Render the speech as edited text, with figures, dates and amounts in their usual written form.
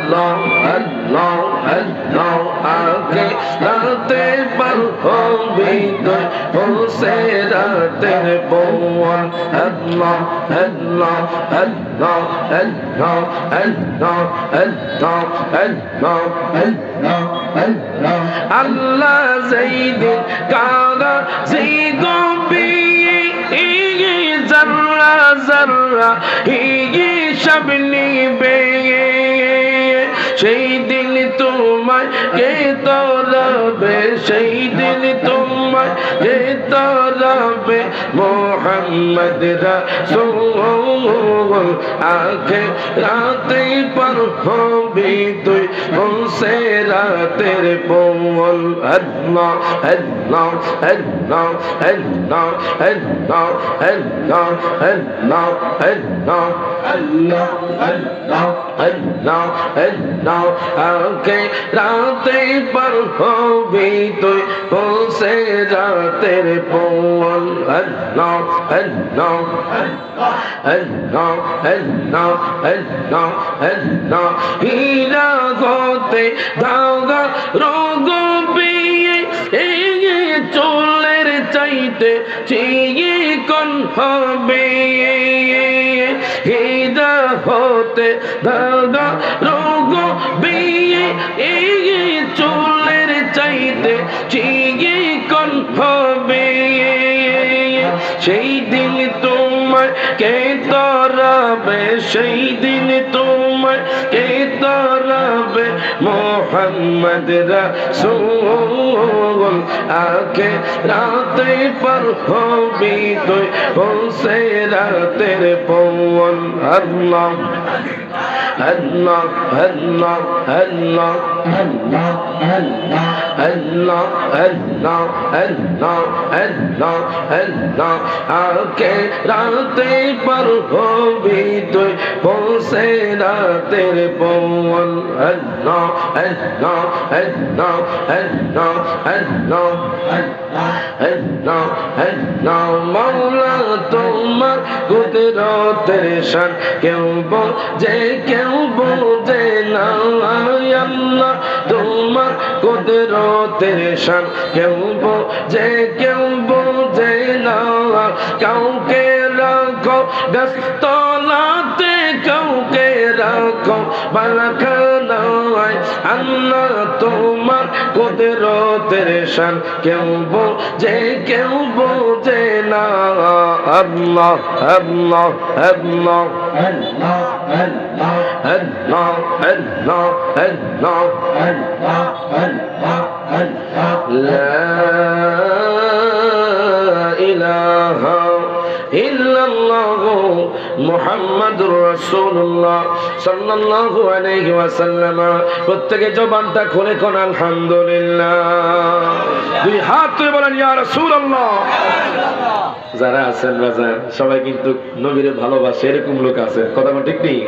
अल्लाह अल्लाह अल्लाह आके राते पर हो भी तो हो से राते बोल अल्लाह अल्लाह अल्लाह अल्लाह अल्लाह अल्लाह अल्लाह अल्लाह अल्लाह अल्लाह ज़ैद कागा ज़ीगो भी ज़र्रा ज़र्रा ये शबनी बे সেই দিন তোমায় কে তরবে সেই দিন তোমায় কে তরবে মোহাম্মদ রাসূল আখে রাতে पर होबी তুই উনসে রাতের बोल अल्लाह अल्लाह अल्लाह अल्लाह अल्लाह अल्लाह अल्लाह अल्लाह अल्लाह अल्लाह अल्लाह अल्लाह आके राते पर होबी তুই উনসে রাতের बोल अल्लाह अल्लाह अल्लाह अल्लाह अल्लाह अल्लाह हीरा होते धागा रोगो पिए चोलेर चाইতে চিয়ে কোন হবে हीरा होते धागा रोगो पिए चोलेर চাইতে চিয়ে কোন হবে সেই দিন তোমায় কে তরাবে সেই দিন তোমায় কে তরাবে মোহাম্মদ রাসূল আকে রাতে पर होबি তুই উনসে রাতের बोल अल्लाह अल्लाह अल्लाह अल्लाह अल्लाह अल्लाह अल्लाह अल्लाह अल्लाह अल्लाह आके राते पर होबी তুই উনসে রাতের बोल अल्लाह अल्लाह अल्लाह अल्लाह अल्लाह अल्लाह अल्लाह मौला তোমার কুদরতের শান কেউ বোঝে কেউ বোঝে না আল্লাহ তোমার কুদরতের শান কেউ বোঝে না কাউকে রাখো গাছতলাতে কাউকে রাখো বালাখানায় আল্লাহ তোমার কুদরতের শান কেউ বোঝে না আল্লাহ আল্লাহ আল্লাহ আল্লাহ আল্লাহ আল্লাহ আল্লাহ আল্লাহ আল্লাহ আল্লাহ আল্লাহ লা ইলাহা ইল্লাল্লাহ মুহাম্মাদুর রাসূলুল্লাহ সাল্লাল্লাহু আলাইহি ওয়াসাল্লাম প্রত্যেকে জবানটা খুলে কোন আলহামদুলিল্লাহ দুই হাত তুলে বলেন ইয়া রাসূলুল্লাহ যারা আছেন বাজার সবাই কিন্তু নবীরে ভালোবাসে এরকম লোক আছে কথা ঠিক নেই।